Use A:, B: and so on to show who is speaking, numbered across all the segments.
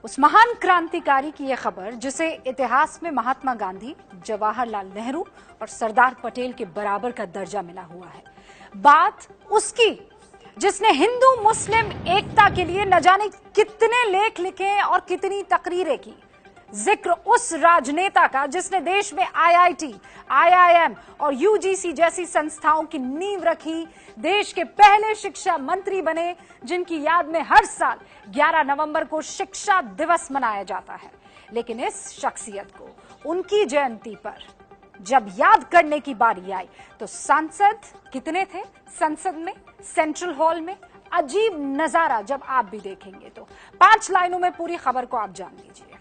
A: उस महान क्रांतिकारी की यह खबर जिसे इतिहास में महात्मा गांधी, जवाहरलाल नेहरू और सरदार पटेल के बराबर का दर्जा मिला हुआ है। बात उसकी जिसने हिंदू मुस्लिम एकता के लिए न जाने कितने लेख लिखे और कितनी तकरीरें की। जिक्र उस राजनेता का जिसने देश में आईआईटी, आईआईएम और यूजीसी जैसी संस्थाओं की नींव रखी, देश के पहले शिक्षा मंत्री बने, जिनकी याद में हर साल 11 नवंबर को शिक्षा दिवस मनाया जाता है। लेकिन इस शख्सियत को उनकी जयंती पर जब याद करने की बारी आई तो सांसद कितने थे संसद में, सेंट्रल हॉल में? अजीब नजारा जब आप भी देखेंगे तो 5 लाइनों में पूरी खबर को आप जान लीजिए।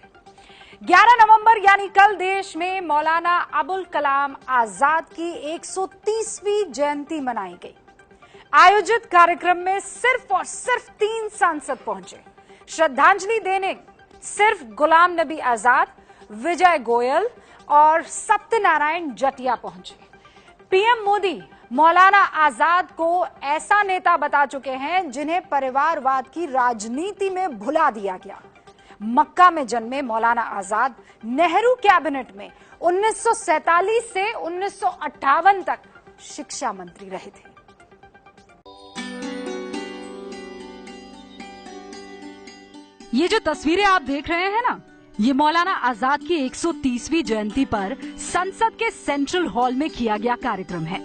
A: 11 नवंबर यानी कल देश में मौलाना अबुल कलाम आजाद की 130वीं जयंती मनाई गई। आयोजित कार्यक्रम में सिर्फ और सिर्फ 3 सांसद पहुंचे। श्रद्धांजलि देने सिर्फ गुलाम नबी आजाद, विजय गोयल और सत्यनारायण जटिया पहुंचे। पीएम मोदी मौलाना आजाद को ऐसा नेता बता चुके हैं जिन्हें परिवारवाद की राजनीति में भुला दिया गया। मक्का में जन्मे मौलाना आजाद नेहरू कैबिनेट में 1947 से 1958 तक शिक्षा मंत्री रहे थे।
B: ये जो तस्वीरें आप देख रहे हैं ना, ये मौलाना आजाद की 130वीं जयंती पर संसद के सेंट्रल हॉल में किया गया कार्यक्रम है।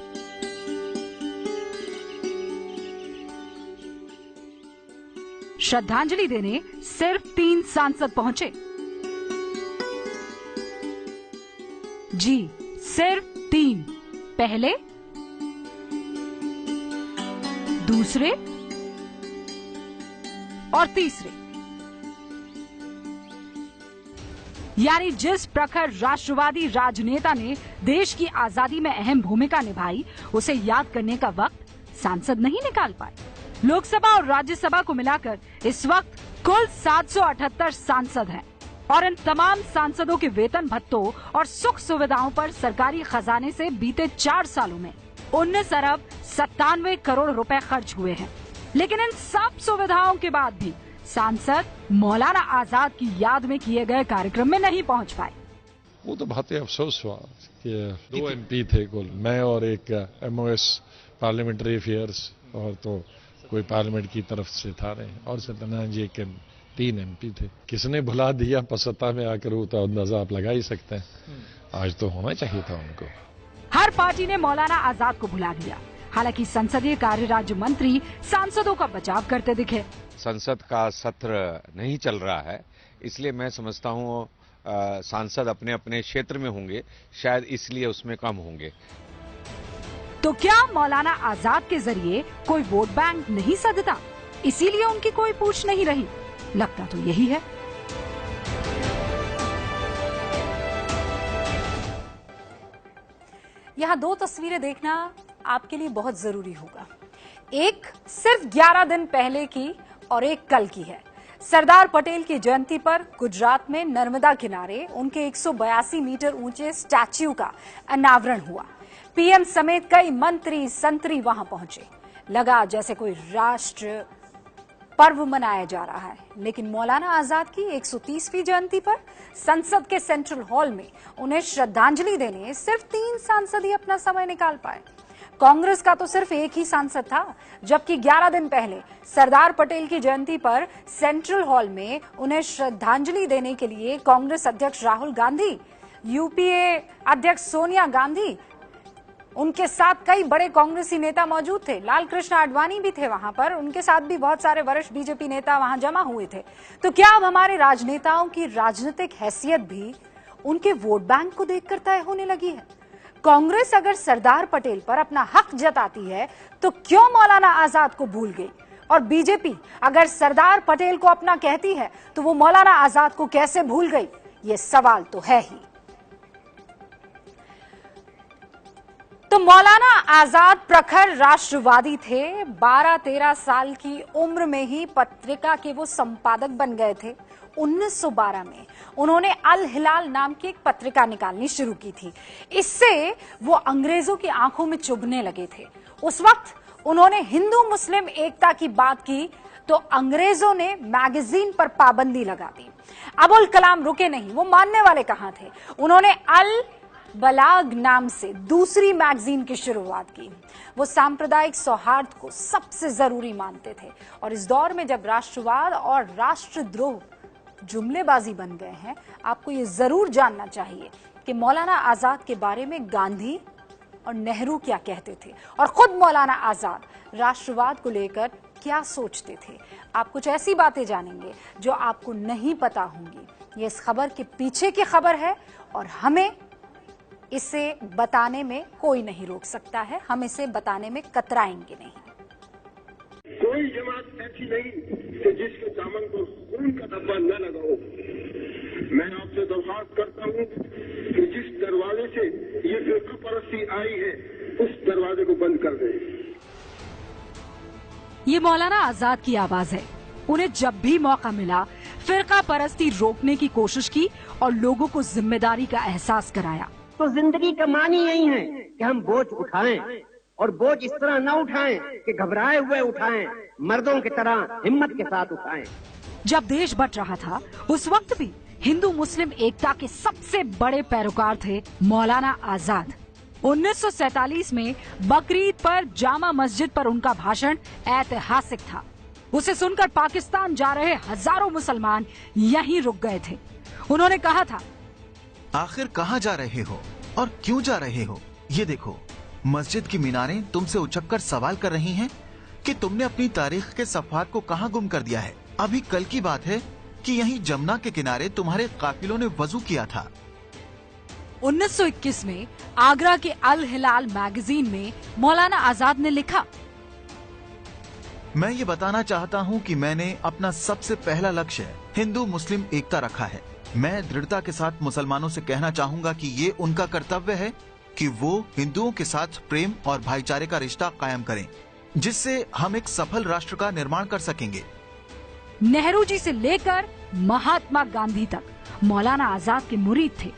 B: श्रद्धांजलि देने सिर्फ 3 सांसद पहुंचे। जी, सिर्फ 3। पहले, दूसरे और तीसरे। यानी जिस प्रखर राष्ट्रवादी राजनेता ने देश की आजादी में अहम भूमिका निभाई, उसे याद करने का वक्त सांसद नहीं निकाल पाए। लोकसभा और राज्यसभा को मिलाकर इस वक्त कुल 778 सांसद हैं और इन तमाम सांसदों के वेतन भत्तों और सुख सुविधाओं पर सरकारी खजाने से बीते 4 सालों में 19 अरब 97 करोड़ रुपए खर्च हुए हैं। लेकिन इन सब सुविधाओं के बाद भी सांसद मौलाना आजाद की याद में किए गए कार्यक्रम में नहीं पहुंच पाए।
C: वो तो बहुत ही अफसोस हुआ कि 2 एमपी थे कुल, मैं और एक एमओएस पार्लियामेंट्री अफेयर्स, और तो कोई पार्लियामेंट की तरफ से था नहीं, और सत्यनारायण जी के 3 एमपी थे। किसने भुला दिया सत्ता में आकर, वो तो अंदाजा आप लगा ही सकते हैं। आज तो होना चाहिए था उनको।
B: हर पार्टी ने मौलाना आजाद को भुला दिया। हालांकि संसदीय कार्य राज्य मंत्री सांसदों का बचाव करते दिखे।
D: संसद का सत्र नहीं चल रहा है, इसलिए मैं समझता हूँ सांसद अपने अपने क्षेत्र में होंगे, शायद इसलिए उसमें कम होंगे।
B: तो क्या मौलाना आजाद के जरिए कोई वोट बैंक नहीं सधता, इसीलिए उनकी कोई पूछ नहीं रही? लगता तो यही है।
A: यहां 2 तस्वीरें देखना आपके लिए बहुत जरूरी होगा। एक सिर्फ 11 दिन पहले की और एक कल की है। सरदार पटेल की जयंती पर गुजरात में नर्मदा किनारे उनके 182 मीटर ऊंचे स्टैच्यू का अनावरण हुआ। पीएम समेत कई मंत्री संतरी वहां पहुंचे। लगा जैसे कोई राष्ट्र पर्व मनाया जा रहा है। लेकिन मौलाना आजाद की 130वीं जयंती पर संसद के सेंट्रल हॉल में उन्हें श्रद्धांजलि देने सिर्फ 3 सांसद ही अपना समय निकाल पाए। कांग्रेस का तो सिर्फ एक ही सांसद था, जबकि 11 दिन पहले सरदार पटेल की जयंती पर सेंट्रल हॉल में उन्हें श्रद्धांजलि देने के लिए कांग्रेस अध्यक्ष राहुल गांधी, यूपीए अध्यक्ष सोनिया गांधी, उनके साथ कई बड़े कांग्रेसी नेता मौजूद थे। लाल कृष्ण आडवाणी भी थे वहां पर, उनके साथ भी बहुत सारे वरिष्ठ बीजेपी नेता वहां जमा हुए थे। तो क्या अब हमारे राजनेताओं की राजनीतिक हैसियत भी उनके वोट बैंक को देखकर तय होने लगी है? कांग्रेस अगर सरदार पटेल पर अपना हक जताती है तो क्यों मौलाना आजाद को भूल गई? और बीजेपी अगर सरदार पटेल को अपना कहती है तो वो मौलाना आजाद को कैसे भूल गई? ये सवाल तो है ही। तो मौलाना आजाद प्रखर राष्ट्रवादी थे। 12-13 साल की उम्र में ही पत्रिका के वो संपादक बन गए थे। 1912 में उन्होंने अल हिलाल नाम की एक पत्रिका निकालनी शुरू की थी। इससे वो अंग्रेजों की आंखों में चुभने लगे थे। उस वक्त उन्होंने हिंदू मुस्लिम एकता की बात की तो अंग्रेजों ने मैगजीन पर पाबंदी लगा दी। अबुल कलाम रुके नहीं, वो मानने वाले कहां थे। उन्होंने अल बलाग नाम से दूसरी मैगजीन की शुरुआत की। वो सांप्रदायिक सौहार्द को सबसे जरूरी मानते थे और इस दौर में जब राष्ट्रवाद और राष्ट्रद्रोह जुमलेबाजी बन गए हैं, आपको ये जरूर जानना चाहिए कि मौलाना आजाद के बारे में गांधी और नेहरू क्या कहते थे और खुद मौलाना आजाद राष्ट्रवाद को लेकर क्या सोचते थे। आप कुछ ऐसी बातें जानेंगे जो आपको नहीं पता होंगी। ये इस खबर के पीछे की खबर है और हमें इसे बताने में कोई नहीं रोक सकता है। हम इसे बताने में कतराएंगे नहीं।
E: कोई जमात ऐसी नहीं कि जिसके दामन पर खून का धब्बा न लगाओ। मैं आपसे दरख्वास्त करता हूं कि जिस दरवाजे से ये फिरका परस्ती आई है, उस दरवाजे को बंद कर दें।
B: ये मौलाना आजाद की आवाज है। उन्हें जब भी मौका मिला फिरका परस्ती रोकने की कोशिश की और लोगों को जिम्मेदारी का एहसास कराया।
F: तो जिंदगी का मानी यही है कि हम बोझ उठाएं और बोझ इस तरह न उठाएं कि घबराए हुए उठाएं, मर्दों की तरह हिम्मत के साथ उठाएं।
B: जब देश बट रहा था उस वक्त भी हिंदू मुस्लिम एकता के सबसे बड़े पैरोकार थे मौलाना आजाद। 1947 में बकरीद पर जामा मस्जिद पर उनका भाषण ऐतिहासिक था। उसे सुनकर पाकिस्तान जा रहे हजारों मुसलमान यहीं रुक गए थे। उन्होंने कहा था,
G: आखिर कहाँ जा रहे हो और क्यों जा रहे हो? ये देखो, मस्जिद की मीनारें तुमसे उचककर सवाल कर रही हैं कि तुमने अपनी तारीख के सफ़हात को कहाँ गुम कर दिया है। अभी कल की बात है कि यहीं जमुना के किनारे तुम्हारे काफिलों ने वजू किया था।
B: 1921 में आगरा के अल हिलाल मैगजीन में मौलाना आजाद ने लिखा,
G: मैं ये बताना चाहता हूँ कि मैंने अपना सबसे पहला लक्ष्य हिंदू मुस्लिम एकता रखा है। मैं दृढ़ता के साथ मुसलमानों से कहना चाहूँगा कि ये उनका कर्तव्य है कि वो हिंदुओं के साथ प्रेम और भाईचारे का रिश्ता कायम करें, जिससे हम एक सफल राष्ट्र का निर्माण कर सकेंगे।
B: नेहरू जी से लेकर महात्मा गांधी तक मौलाना आजाद के मुरीद थे।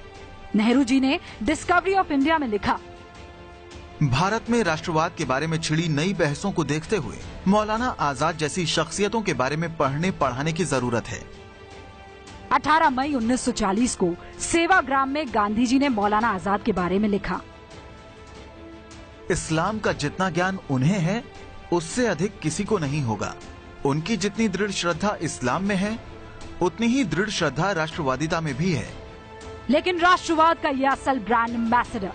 B: नेहरू जी ने डिस्कवरी ऑफ इंडिया में लिखा,
G: भारत में राष्ट्रवाद के बारे में छिड़ी नई बहसों को देखते हुए मौलाना आजाद जैसी शख्सियतों के बारे में पढ़ने पढ़ाने की जरूरत है।
B: 18 मई 1940 को सेवाग्राम में गांधी जी ने मौलाना आजाद के बारे में लिखा,
G: इस्लाम का जितना ज्ञान उन्हें है उससे अधिक किसी को नहीं होगा। उनकी जितनी दृढ़ श्रद्धा इस्लाम में है उतनी ही दृढ़ श्रद्धा राष्ट्रवादिता में भी है।
B: लेकिन राष्ट्रवाद का यह असल ब्रांड एम्बेसडर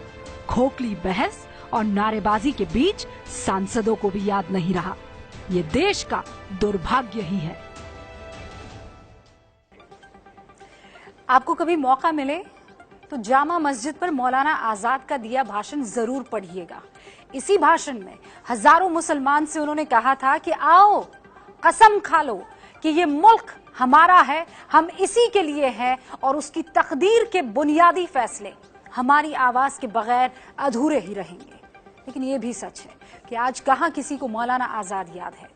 B: खोखली बहस और नारेबाजी के बीच सांसदों को भी याद नहीं रहा। ये देश का दुर्भाग्य ही है।
A: आपको कभी मौका मिले तो जामा मस्जिद पर मौलाना आजाद का दिया भाषण जरूर पढ़िएगा। इसी भाषण में हजारों मुसलमान से उन्होंने कहा था कि आओ कसम खा लो कि ये मुल्क हमारा है, हम इसी के लिए हैं और उसकी तकदीर के बुनियादी फैसले हमारी आवाज के बगैर अधूरे ही रहेंगे। लेकिन ये भी सच है कि आज कहां किसी को मौलाना आजाद याद है,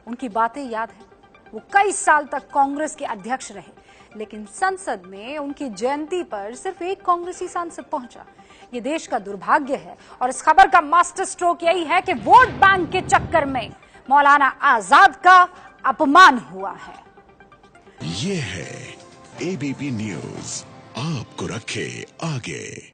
A: उनकी बातें याद है। वो कई साल तक कांग्रेस के अध्यक्ष रहे, लेकिन संसद में उनकी जयंती पर सिर्फ एक कांग्रेसी सांसद पहुंचा। ये देश का दुर्भाग्य है और इस खबर का मास्टर स्ट्रोक यही है कि वोट बैंक के चक्कर में मौलाना आजाद का अपमान हुआ है।
H: ये है एबीपी न्यूज, आपको रखे आगे।